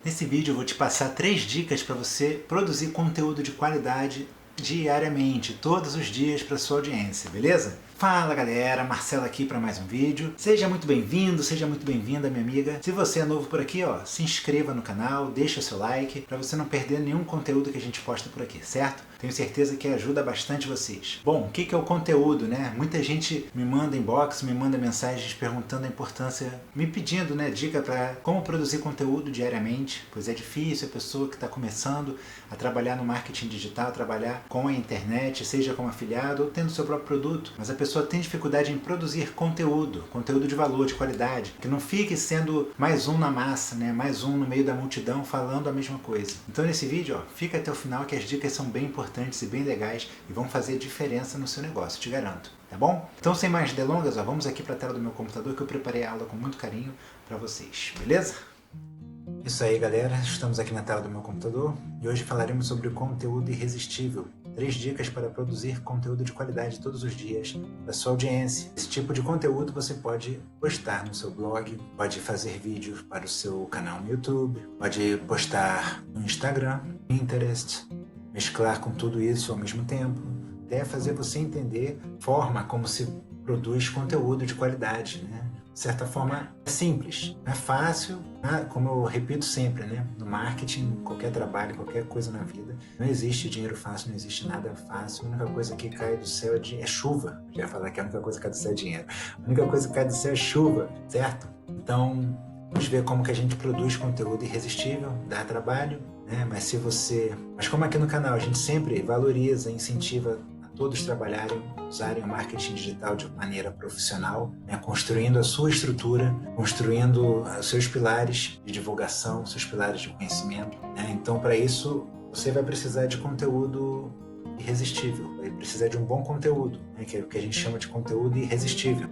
Nesse vídeo eu vou te passar 3 dicas para você produzir conteúdo de qualidade diariamente, todos os dias para sua audiência, beleza? Fala galera, Marcelo aqui para mais um vídeo. Seja muito bem-vindo, seja muito bem-vinda, minha amiga. Se você é novo por aqui, se inscreva no canal, deixa o seu like para você não perder nenhum conteúdo que a gente posta por aqui, certo? Tenho certeza que ajuda bastante vocês. Bom, o que é o conteúdo, né? Muita gente me manda inbox, me manda mensagens perguntando a importância, me pedindo, né, dica para como produzir conteúdo diariamente, pois é difícil a pessoa que está começando a trabalhar no marketing digital, trabalhar com a internet, seja como afiliado ou tendo seu próprio produto, mas a pessoa tem dificuldade em produzir conteúdo de valor, de qualidade, que não fique sendo mais um na massa, né? Mais um no meio da multidão falando a mesma coisa. Então nesse vídeo, fica até o final que as dicas são bem importantes e bem legais e vão fazer diferença no seu negócio, te garanto. Tá bom? Então sem mais delongas, vamos aqui para a tela do meu computador que eu preparei a aula com muito carinho para vocês, beleza? Isso aí galera, estamos aqui na tela do meu computador e hoje falaremos sobre conteúdo irresistível. 3 dicas para produzir conteúdo de qualidade todos os dias para sua audiência. Esse tipo de conteúdo você pode postar no seu blog, pode fazer vídeos para o seu canal no YouTube, pode postar no Instagram, Pinterest, mesclar com tudo isso ao mesmo tempo, até fazer você entender a forma como se produz conteúdo de qualidade, né? De certa forma é simples, é fácil, como eu repito sempre, né? No marketing, qualquer trabalho, qualquer coisa na vida, não existe dinheiro fácil, não existe nada fácil. A única coisa que cai do céu é chuva. Eu ia falar que a única coisa que cai do céu é dinheiro. A única coisa que cai do céu é chuva, certo? Então, vamos ver como que a gente produz conteúdo irresistível, dá trabalho, né? Mas como aqui no canal a gente sempre valoriza, incentiva todos trabalharem, usarem o marketing digital de maneira profissional, né, construindo a sua estrutura, construindo os seus pilares de divulgação, seus pilares de conhecimento, né? Então, para isso, você vai precisar de conteúdo irresistível, vai precisar de um bom conteúdo, né, que é o que a gente chama de conteúdo irresistível.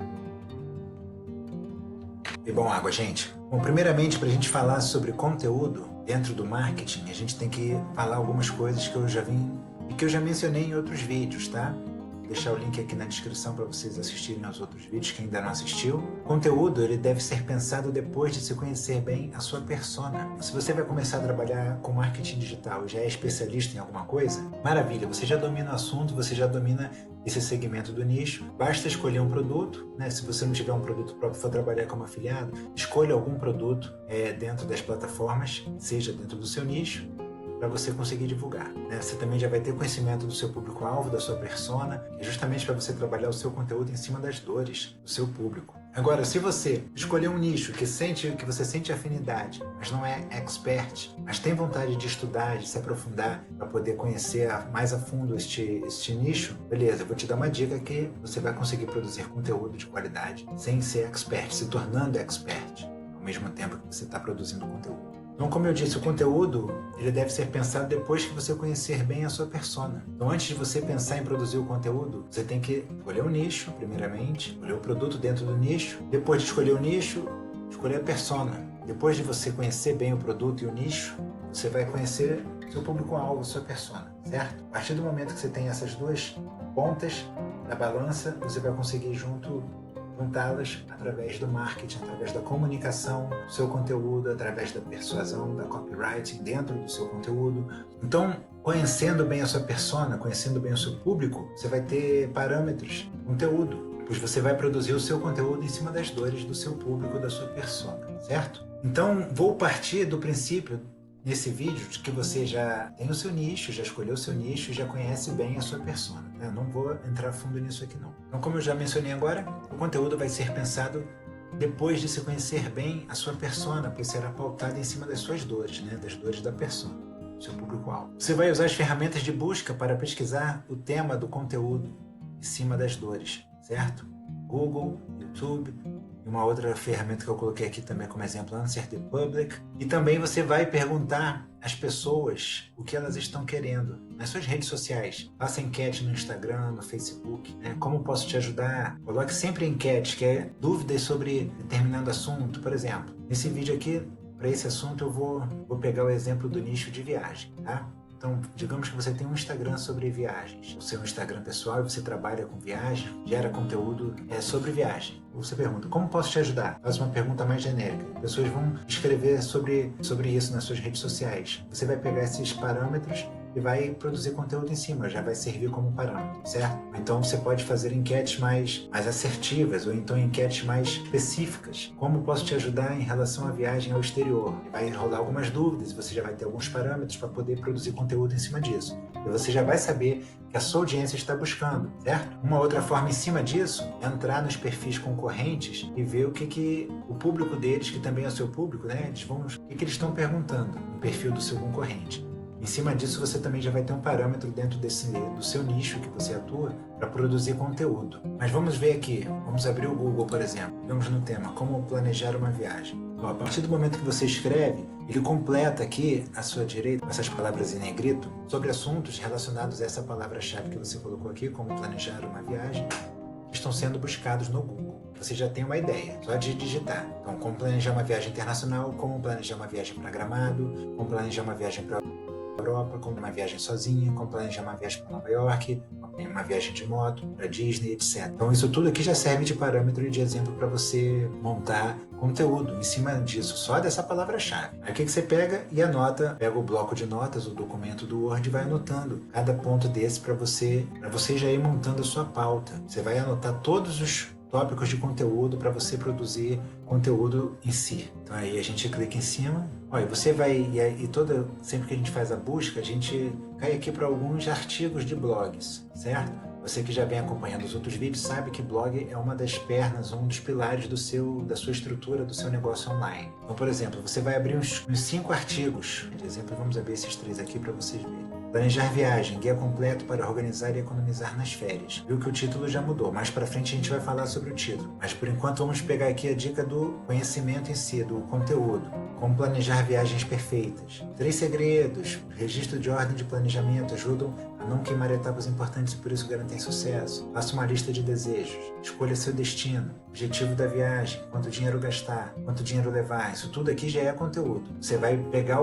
E bom água, gente. Bom, primeiramente, para a gente falar sobre conteúdo dentro do marketing, a gente tem que falar algumas coisas que eu já vim e que eu já mencionei em outros vídeos, tá? Vou deixar o link aqui na descrição para vocês assistirem aos outros vídeos, quem ainda não assistiu. O conteúdo, ele deve ser pensado depois de se conhecer bem a sua persona. Se você vai começar a trabalhar com marketing digital e já é especialista em alguma coisa, maravilha, você já domina o assunto, você já domina esse segmento do nicho, basta escolher um produto, né? Se você não tiver um produto próprio, for trabalhar como afiliado, escolha algum produto dentro das plataformas, seja dentro do seu nicho, para você conseguir divulgar, né? Você também já vai ter conhecimento do seu público-alvo, da sua persona, que é justamente para você trabalhar o seu conteúdo em cima das dores do seu público. Agora, se você escolher um nicho que você sente afinidade, mas não é expert, mas tem vontade de estudar, de se aprofundar, para poder conhecer mais a fundo este nicho, beleza, eu vou te dar uma dica que você vai conseguir produzir conteúdo de qualidade sem ser expert, se tornando expert, ao mesmo tempo que você está produzindo conteúdo. Então, como eu disse, o conteúdo ele deve ser pensado depois que você conhecer bem a sua persona. Então, antes de você pensar em produzir o conteúdo, você tem que escolher o nicho, primeiramente, escolher o produto dentro do nicho. Depois de escolher o nicho, escolher a persona. Depois de você conhecer bem o produto e o nicho, você vai conhecer seu público-alvo, sua persona, certo? A partir do momento que você tem essas duas pontas da balança, você vai conseguir juntá-las através do marketing, através da comunicação, do seu conteúdo, através da persuasão, da copywriting dentro do seu conteúdo. Então, conhecendo bem a sua persona, conhecendo bem o seu público, você vai ter parâmetros, conteúdo, pois você vai produzir o seu conteúdo em cima das dores do seu público, da sua persona, certo? Então, vou partir do princípio nesse vídeo de que você já tem o seu nicho, já escolheu o seu nicho e já conhece bem a sua persona. Eu não vou entrar fundo nisso aqui não. Então, como eu já mencionei agora, o conteúdo vai ser pensado depois de se conhecer bem a sua persona, pois será pautado em cima das suas dores, né? Das dores da persona, do seu público-alvo. Você vai usar as ferramentas de busca para pesquisar o tema do conteúdo em cima das dores, certo? Google, YouTube, e uma outra ferramenta que eu coloquei aqui também como exemplo, Answer the Public. E também você vai perguntar às pessoas o que elas estão querendo nas suas redes sociais. Faça enquete no Instagram, no Facebook, né? Como posso te ajudar? Coloque sempre enquete, que é dúvidas sobre determinado assunto. Por exemplo, nesse vídeo aqui, para esse assunto eu vou pegar o exemplo do nicho de viagem, tá? Então, digamos que você tem um Instagram sobre viagens, o seu Instagram pessoal, e você trabalha com viagem, gera conteúdo sobre viagem. Você pergunta, como posso te ajudar? Faz uma pergunta mais genérica. Pessoas vão escrever sobre isso nas suas redes sociais. Você vai pegar esses parâmetros e vai produzir conteúdo em cima, já vai servir como parâmetro, certo? Então você pode fazer enquetes mais assertivas, ou então enquetes mais específicas. Como posso te ajudar em relação à viagem ao exterior? E vai rolar algumas dúvidas, você já vai ter alguns parâmetros para poder produzir conteúdo em cima disso. E você já vai saber que a sua audiência está buscando, certo? Uma outra forma em cima disso é entrar nos perfis concorrentes e ver o que o público deles, que também é o seu público, né? O que eles estão perguntando no perfil do seu concorrente. Em cima disso, você também já vai ter um parâmetro dentro do seu nicho que você atua para produzir conteúdo. Mas vamos ver aqui, vamos abrir o Google, por exemplo. Vamos no tema, como planejar uma viagem. A partir do momento que você escreve, ele completa aqui à sua direita, com essas palavras em negrito, sobre assuntos relacionados a essa palavra-chave que você colocou aqui, como planejar uma viagem, que estão sendo buscados no Google. Você já tem uma ideia, só de digitar. Então, como planejar uma viagem internacional, como planejar uma viagem para Gramado, como planejar uma viagem para Europa, como uma viagem sozinha, como planejar uma viagem para Nova York, uma viagem de moto, para Disney, etc. Então isso tudo aqui já serve de parâmetro e de exemplo para você montar conteúdo em cima disso, só dessa palavra-chave. Aí o que você pega e anota, pega o bloco de notas, o documento do Word e vai anotando cada ponto desse para você já ir montando a sua pauta. Você vai anotar todos os tópicos de conteúdo para você produzir conteúdo em si. Então aí a gente clica em cima. Olha, você vai sempre que a gente faz a busca, a gente cai aqui para alguns artigos de blogs, certo? Você que já vem acompanhando os outros vídeos sabe que blog é uma das pernas, um dos pilares da sua estrutura, do seu negócio online. Então, por exemplo, você vai abrir uns 5 artigos. De exemplo, vamos abrir esses 3 aqui para vocês verem. Planejar viagem, guia completo para organizar e economizar nas férias. Viu que o título já mudou, mais para frente a gente vai falar sobre o título. Mas por enquanto vamos pegar aqui a dica do conhecimento em si, do conteúdo. Como planejar viagens perfeitas. 3 segredos. Registro de ordem de planejamento ajudam a não queimar etapas importantes e por isso garantem sucesso. Faça uma lista de desejos. Escolha seu destino. Objetivo da viagem. Quanto dinheiro gastar. Quanto dinheiro levar. Isso tudo aqui já é conteúdo. Você vai pegar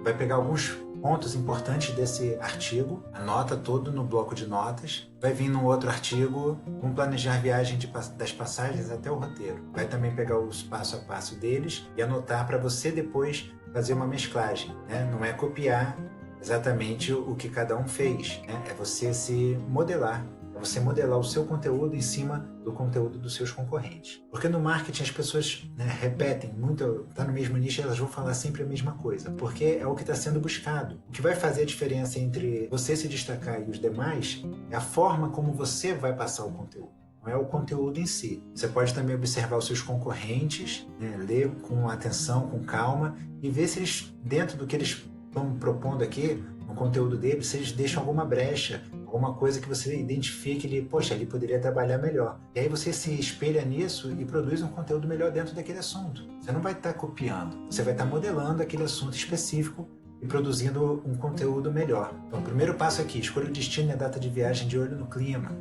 vai pegar alguns pontos importantes desse artigo, anota todo no bloco de notas, vai vir num outro artigo, como planejar a viagem das passagens até o roteiro. Vai também pegar os passo a passo deles e anotar para você depois fazer uma mesclagem, né? Não é copiar exatamente o que cada um fez, né? É você se modelar. É você modelar o seu conteúdo em cima do conteúdo dos seus concorrentes. Porque no marketing as pessoas repetem muito, está no mesmo nicho, elas vão falar sempre a mesma coisa, porque é o que está sendo buscado. O que vai fazer a diferença entre você se destacar e os demais é a forma como você vai passar o conteúdo. Não é o conteúdo em si. Você pode também observar os seus concorrentes, ler com atenção, com calma e ver se eles, dentro do que eles estão propondo aqui, no conteúdo deles, se eles deixam alguma brecha, alguma coisa que você identifique ele, poxa, ele poderia trabalhar melhor. E aí você se espelha nisso e produz um conteúdo melhor dentro daquele assunto. Você não vai estar copiando, você vai estar modelando aquele assunto específico e produzindo um conteúdo melhor. Então, o primeiro passo aqui, escolha o destino e a data de viagem de olho no clima.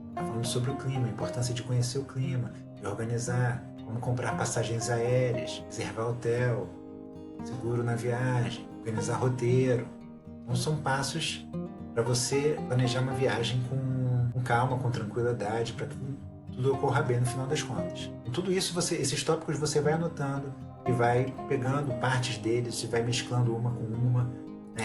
Está falando sobre o clima, a importância de conhecer o clima, de organizar, como comprar passagens aéreas, reservar hotel, seguro na viagem, organizar roteiro. Então são passos para você planejar uma viagem com calma, com tranquilidade, para que tudo ocorra bem no final das contas. Com tudo isso, esses tópicos você vai anotando e vai pegando partes deles e vai mesclando uma com uma.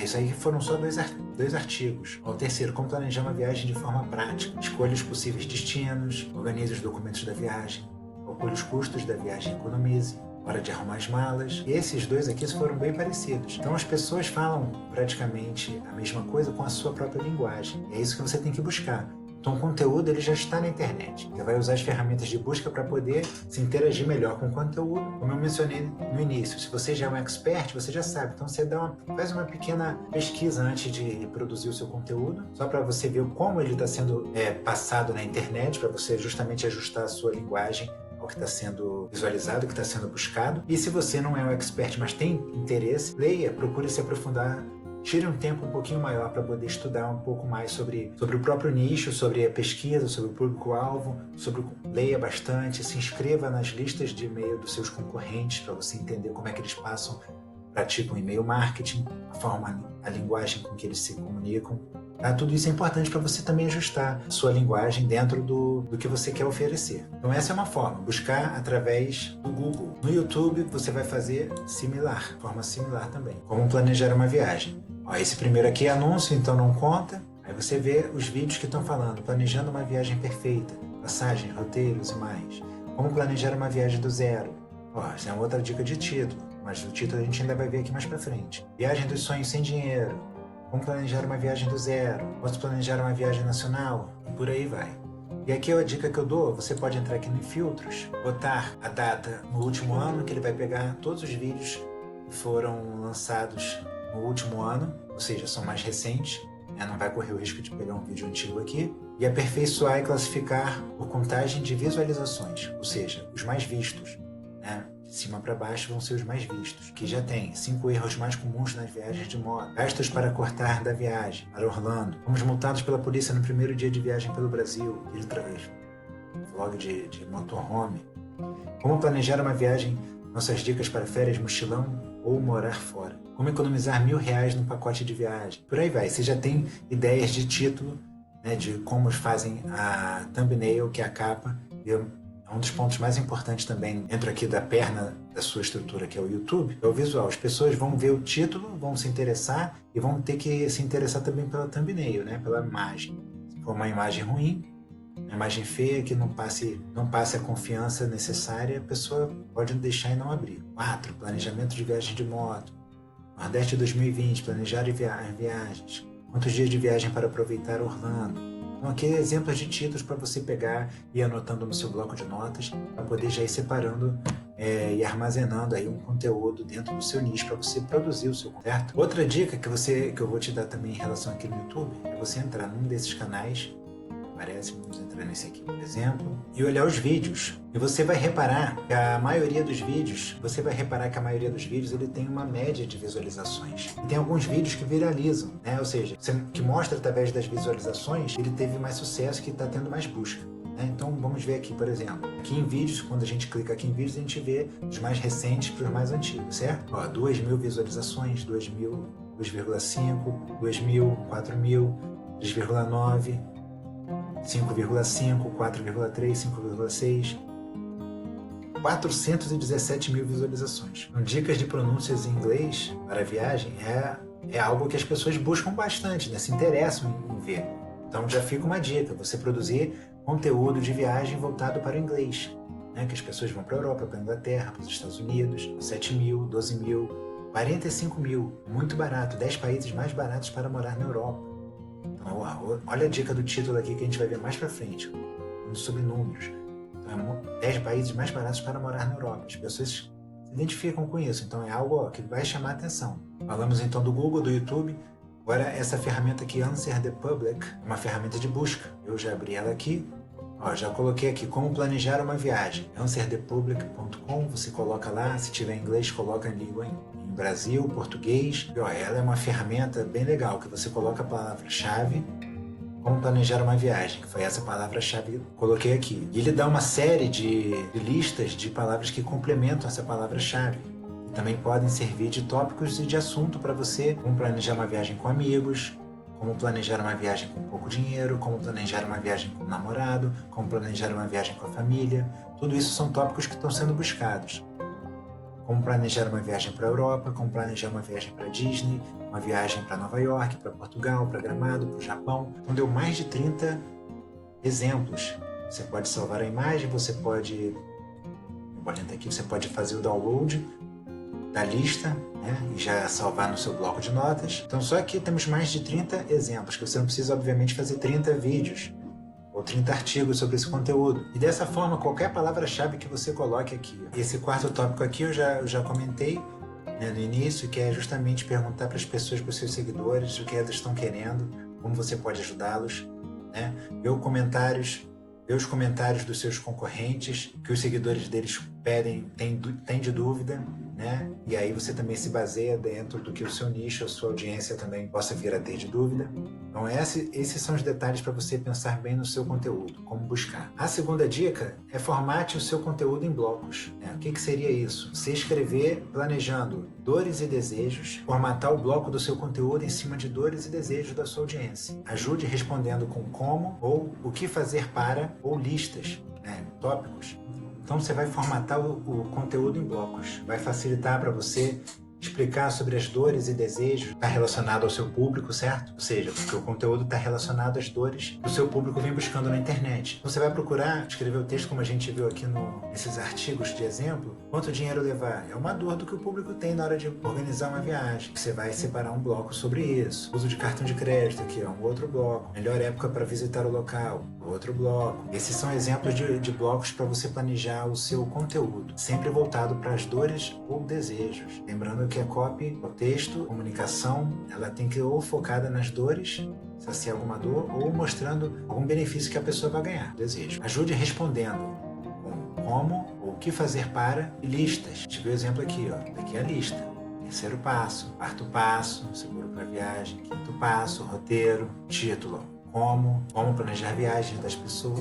Isso aí foram só 2 artigos. O terceiro, como planejar uma viagem de forma prática. Escolha os possíveis destinos, organize os documentos da viagem, calcule os custos da viagem e economize. Hora de arrumar as malas. E esses 2 aqui foram bem parecidos. Então as pessoas falam praticamente a mesma coisa com a sua própria linguagem. E é isso que você tem que buscar. Então o conteúdo ele já está na internet. Você vai usar as ferramentas de busca para poder se interagir melhor com o conteúdo. Como eu mencionei no início, se você já é um expert, você já sabe. Então você faz uma pequena pesquisa antes de produzir o seu conteúdo, só para você ver como ele está sendo passado na internet, para você justamente ajustar a sua linguagem ao que está sendo visualizado, o que está sendo buscado. E se você não é um expert, mas tem interesse, leia, procure se aprofundar, tire um tempo um pouquinho maior para poder estudar um pouco mais sobre o próprio nicho, sobre a pesquisa, sobre o público-alvo, leia bastante, se inscreva nas listas de e-mail dos seus concorrentes para você entender como é que eles passam praticam e-mail marketing, a forma, a linguagem com que eles se comunicam. Tá? Tudo isso é importante para você também ajustar a sua linguagem dentro do que você quer oferecer. Então essa é uma forma, buscar através do Google. No YouTube você vai fazer similar, forma similar também. Como planejar uma viagem. Ó, esse primeiro aqui é anúncio, então não conta. Aí você vê os vídeos que estão falando, planejando uma viagem perfeita, passagens, roteiros e mais. Como planejar uma viagem do zero. Ó, essa é uma outra dica de título, mas o título a gente ainda vai ver aqui mais pra frente. Viagem dos sonhos sem dinheiro. Como planejar uma viagem do zero. Posso planejar uma viagem nacional. E por aí vai. E aqui é a dica que eu dou, você pode entrar aqui em filtros, botar a data no último ano, que ele vai pegar todos os vídeos que foram lançados no último ano, ou seja, são mais recentes, né? Não vai correr o risco de pegar um vídeo antigo aqui. E aperfeiçoar e classificar por contagem de visualizações, ou seja, os mais vistos, né? De cima para baixo vão ser os mais vistos, que já tem 5 erros mais comuns nas viagens de moto, gastos para cortar da viagem para Orlando, fomos multados pela polícia no primeiro dia de viagem pelo Brasil, ele traz vlog de motorhome, como planejar uma viagem, nossas dicas para férias, mochilão ou morar fora, como economizar R$1.000 no pacote de viagem, por aí vai. Você já tem ideias de título, né, de como fazem a thumbnail, que é a capa, e é um dos pontos mais importantes também dentro aqui da perna da sua estrutura, que é o YouTube, é o visual. As pessoas vão ver o título, vão se interessar e vão ter que se interessar também pela thumbnail, né, pela imagem. Se for uma imagem ruim, uma imagem feia que não passe a confiança necessária, a pessoa pode deixar e não abrir. 4. Planejamento de viagem de moto. Nordeste 2020, planejar viagens. Quantos dias de viagem para aproveitar Orlando? Então aqui exemplos de títulos para você pegar e ir anotando no seu bloco de notas, para poder já ir separando e armazenando aí um conteúdo dentro do seu nicho para você produzir o seu conteúdo. Outra dica que eu vou te dar também em relação aqui no YouTube é você entrar num desses canais, vamos entrar nesse aqui, por exemplo, e olhar os vídeos. E você vai reparar que a maioria dos vídeos, ele tem uma média de visualizações. E tem alguns vídeos que viralizam, né? Ou seja, que mostra através das visualizações, ele teve mais sucesso, que está tendo mais busca. Né? Então vamos ver aqui, por exemplo, aqui em vídeos, quando a gente clica aqui em vídeos, a gente vê os mais recentes para os mais antigos, certo? Ó, 2.000 visualizações, 2.000, 2,5, 2.000, 4.000, 3,9, 5,5, 4,3, 5,6, 417 mil visualizações. Então, dicas de pronúncias em inglês para viagem é algo que as pessoas buscam bastante, né? Se interessam em ver. Então já fica uma dica, você produzir conteúdo de viagem voltado para o inglês, né? Que as pessoas vão para a Europa, para a Inglaterra, para os Estados Unidos, 7 mil, 12 mil, 45 mil, muito barato, 10 países mais baratos para morar na Europa. Então, olha a dica do título aqui que a gente vai ver mais pra frente, sobre números. Então, 10 países mais baratos para morar na Europa. As pessoas se identificam com isso, então é algo que vai chamar a atenção. Falamos então do Google, do YouTube. Agora essa ferramenta aqui, Answer the Public, é uma ferramenta de busca. Eu já abri ela aqui. Ó, já coloquei aqui como planejar uma viagem. answerthepublic.com, você coloca lá, se tiver inglês, coloca em língua em Brasil, português. E, ó, ela é uma ferramenta bem legal, que você coloca a palavra-chave, como planejar uma viagem, que foi essa palavra-chave que eu coloquei aqui. E ele dá uma série de listas de palavras que complementam essa palavra-chave. E também podem servir de tópicos e de assunto para você, como planejar uma viagem com amigos, como planejar uma viagem com pouco dinheiro, como planejar uma viagem com o namorado, como planejar uma viagem com a família. Tudo isso são tópicos que estão sendo buscados. Como planejar uma viagem para a Europa, como planejar uma viagem para a Disney, uma viagem para Nova York, para Portugal, para Gramado, para o Japão. Então deu mais de 30 exemplos. Você pode salvar a imagem, você pode aqui, você pode fazer o download da lista, né, e já salvar no seu bloco de notas. Então só aqui temos mais de 30 exemplos, que você não precisa obviamente fazer 30 vídeos ou 30 artigos sobre esse conteúdo. E dessa forma, qualquer palavra-chave que você coloque aqui. Esse quarto tópico aqui eu já comentei, né, no início, que é justamente perguntar para as pessoas, para os seus seguidores, o que elas estão querendo, como você pode ajudá-los, né? Ver os comentários dos seus concorrentes, que os seguidores deles pedem, tem de dúvida, né? E aí você também se baseia dentro do que o seu nicho, a sua audiência também possa vir a ter de dúvida. Então esses são os detalhes para você pensar bem no seu conteúdo, como buscar. A segunda dica é formate o seu conteúdo em blocos, né? O que seria isso? Você escrever planejando dores e desejos, formatar o bloco do seu conteúdo em cima de dores e desejos da sua audiência. Ajude respondendo com como ou o que fazer para ou listas, né? Tópicos. Então você vai formatar o conteúdo em blocos. Vai facilitar para você explicar sobre as dores e desejos, está relacionado ao seu público, certo? Ou seja, porque o conteúdo está relacionado às dores que o seu público vem buscando na internet. Então você vai procurar escrever o texto, como a gente viu aqui nesses artigos de exemplo, quanto dinheiro levar. É uma dor do que o público tem na hora de organizar uma viagem. Você vai separar um bloco sobre isso. Uso de cartão de crédito aqui, um outro bloco. Melhor época para visitar o local, outro bloco. Esses são exemplos de blocos para você planejar o seu conteúdo, sempre voltado para as dores ou desejos. Lembrando que a copy, o texto, a comunicação, ela tem que ir ou focada nas dores, saciar alguma dor, ou mostrando algum benefício que a pessoa vai ganhar, desejo. Ajude respondendo com como, ou o que fazer para, e listas. A gente viu o exemplo aqui, ó. Daqui é a lista. Terceiro passo, quarto passo, seguro para viagem, quinto passo, roteiro, título. Como planejar viagens das pessoas,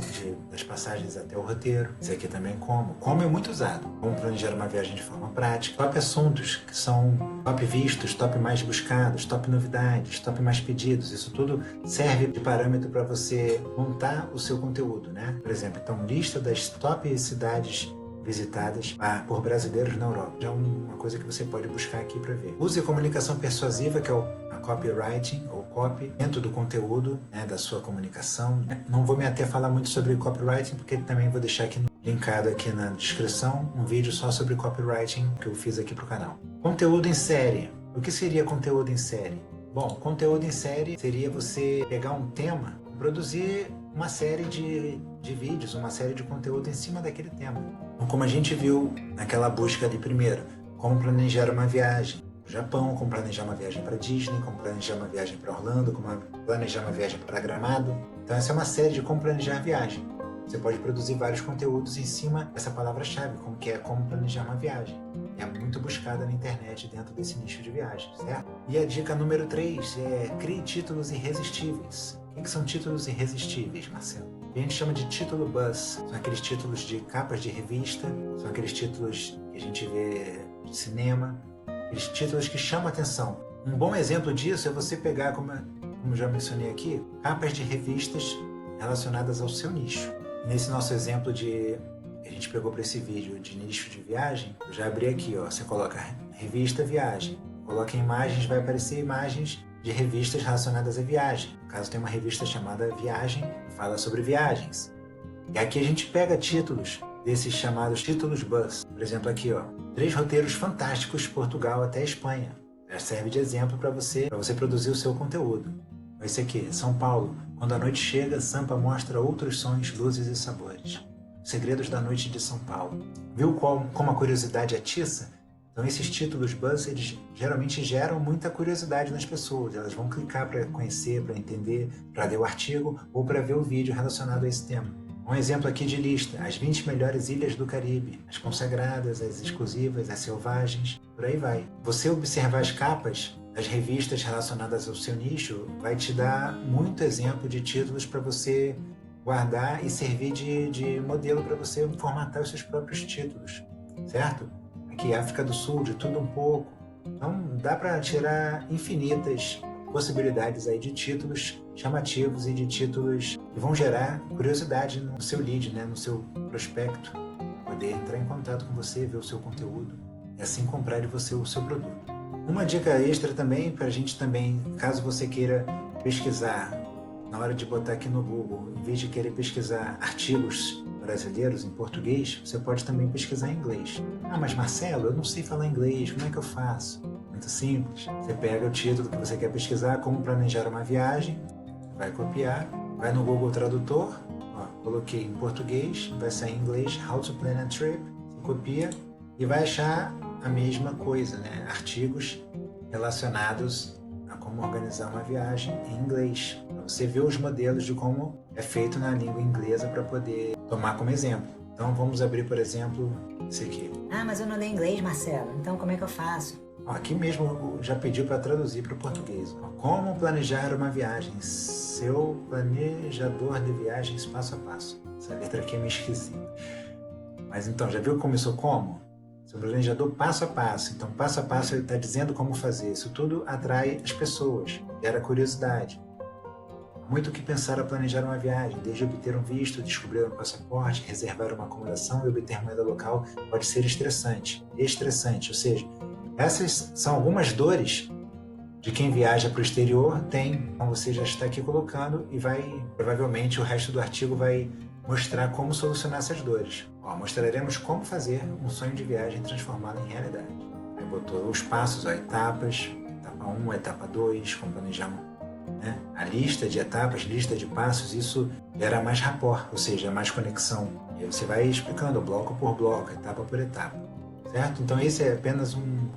das passagens até o roteiro. Isso aqui também como é muito usado. Como planejar uma viagem de forma prática. Top assuntos, que são top vistos, top mais buscados, top novidades, top mais pedidos. Isso tudo serve de parâmetro para você montar o seu conteúdo, né? Por exemplo, então, lista das top cidades visitadas por brasileiros na Europa. Já é uma coisa que você pode buscar aqui para ver. Use a comunicação persuasiva, que é a copywriting, ou copy, dentro do conteúdo, né, da sua comunicação. Não vou me ater a falar muito sobre copywriting, porque também vou deixar aqui linkado aqui na descrição um vídeo só sobre copywriting que eu fiz aqui para o canal. Conteúdo em série. O que seria conteúdo em série? Bom, conteúdo em série seria você pegar um tema, produzir uma série de vídeos, uma série de conteúdo em cima daquele tema. Então, como a gente viu naquela busca de primeiro, como planejar uma viagem para o Japão, como planejar uma viagem para Disney, como planejar uma viagem para Orlando, como planejar uma viagem para Gramado. Então essa é uma série de como planejar a viagem. Você pode produzir vários conteúdos em cima dessa palavra-chave, como que é como planejar uma viagem. É muito buscada na internet dentro desse nicho de viagem, certo? E a dica número 3 é crie títulos irresistíveis. O que são títulos irresistíveis, Marcelo? A gente chama de título buzz. São aqueles títulos de capas de revista, são aqueles títulos que a gente vê de cinema, aqueles títulos que chamam a atenção. Um bom exemplo disso é você pegar, como já mencionei aqui, capas de revistas relacionadas ao seu nicho. Nesse nosso exemplo que a gente pegou para esse vídeo de nicho de viagem, eu já abri aqui, ó, você coloca revista viagem, coloca imagens, vai aparecer imagens de revistas relacionadas à viagem. No caso, tem uma revista chamada Viagem, que fala sobre viagens. E aqui a gente pega títulos desses chamados títulos buzz. Por exemplo, aqui, ó, 3 roteiros fantásticos Portugal até Espanha. Já serve de exemplo para você produzir o seu conteúdo. Esse aqui, São Paulo. Quando a noite chega, Sampa mostra outros sons, luzes e sabores. Segredos da noite de São Paulo. Viu como a curiosidade atiça? Então esses títulos buzz, eles geralmente geram muita curiosidade nas pessoas. Elas vão clicar para conhecer, para entender, para ler o artigo ou para ver o vídeo relacionado a esse tema. Um exemplo aqui de lista, as 20 melhores ilhas do Caribe, as consagradas, as exclusivas, as selvagens, por aí vai. Você observar as capas das revistas relacionadas ao seu nicho vai te dar muito exemplo de títulos para você guardar e servir de modelo para você formatar os seus próprios títulos, certo? Aqui, África do Sul, de tudo um pouco. Então, dá para tirar infinitas possibilidades aí de títulos chamativos e de títulos que vão gerar curiosidade no seu lead, né? No seu prospecto, poder entrar em contato com você, ver o seu conteúdo e assim comprar de você o seu produto. Uma dica extra também, para a gente também, caso você queira pesquisar, na hora de botar aqui no Google, em vez de querer pesquisar artigos brasileiros em português, você pode também pesquisar em inglês. Ah, mas Marcelo, eu não sei falar inglês, como é que eu faço? Muito simples. Você pega o título que você quer pesquisar, como planejar uma viagem, vai copiar, vai no Google Tradutor, ó, coloquei em português, vai sair em inglês, How to Plan a Trip, você copia e vai achar a mesma coisa, né? Artigos relacionados a como organizar uma viagem em inglês. Você vê os modelos de como é feito na língua inglesa para poder tomar como exemplo. Então vamos abrir, por exemplo, esse aqui. Ah, mas eu não leio inglês, Marcelo. Então como é que eu faço? Ó, aqui mesmo já pediu para traduzir para o português. Ó, como planejar uma viagem? Seu planejador de viagens passo a passo. Essa letra aqui é meio esquisita. Mas então, já viu que começou como? Seu planejador passo a passo. Então, passo a passo ele está dizendo como fazer. Isso tudo atrai as pessoas, gera curiosidade. Há muito o que pensar a planejar uma viagem, desde obter um visto, descobrir um passaporte, reservar uma acomodação e obter moeda local pode ser estressante. Ou seja, essas são algumas dores de quem viaja para o exterior tem. Então você já está aqui colocando e provavelmente o resto do artigo vai mostrar como solucionar essas dores. Ó, mostraremos como fazer um sonho de viagem transformado em realidade. Aí botou os passos, ó, etapas, etapa 1, etapa 2, como planejar, né? A lista de etapas, lista de passos, isso gera mais rapport, ou seja, mais conexão. E aí você vai explicando bloco por bloco, etapa por etapa, certo? Então esse é apenas um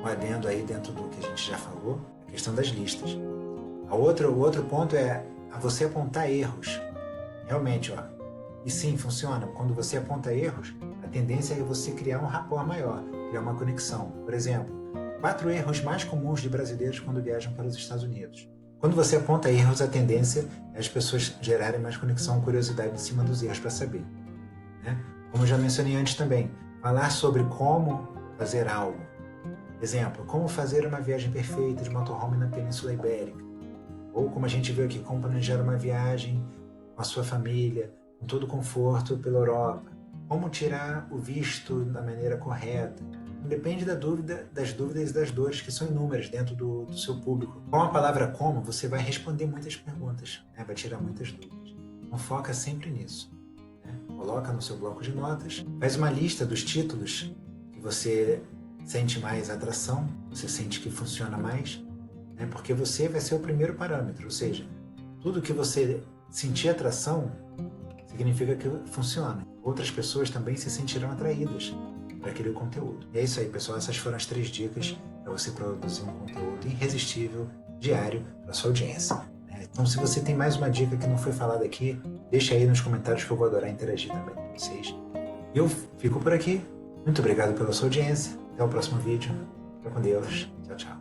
adendo aí dentro do que a gente já falou, a questão das listas. O outro ponto é você apontar erros. Realmente, ó, e sim, funciona. Quando você aponta erros, a tendência é você criar um rapport maior, criar uma conexão. Por exemplo, 4 erros mais comuns de brasileiros quando viajam para os Estados Unidos. Quando você aponta erros, a tendência é as pessoas gerarem mais conexão, curiosidade em cima dos erros para saber, né? Como eu já mencionei antes também, falar sobre como fazer algo. Exemplo, como fazer uma viagem perfeita de motorhome na Península Ibérica. Ou como a gente viu aqui, como planejar uma viagem com a sua família, com todo conforto pela Europa. Como tirar o visto da maneira correta. Depende das dúvidas e das dores que são inúmeras dentro do seu público. Com a palavra como, você vai responder muitas perguntas, né? Vai tirar muitas dúvidas. Então foca sempre nisso, né? Coloca no seu bloco de notas, faz uma lista dos títulos que você sente mais atração, você sente que funciona mais, né? Porque você vai ser o primeiro parâmetro, ou seja, tudo que você sentir atração significa que funciona. Outras pessoas também se sentirão atraídas para aquele conteúdo. E é isso aí, pessoal. Essas foram as 3 dicas para você produzir um conteúdo irresistível, diário, para sua audiência. Então, se você tem mais uma dica que não foi falada aqui, deixa aí nos comentários que eu vou adorar interagir também com vocês. Eu fico por aqui. Muito obrigado pela sua audiência. Até o próximo vídeo. Fica com Deus. Tchau, tchau.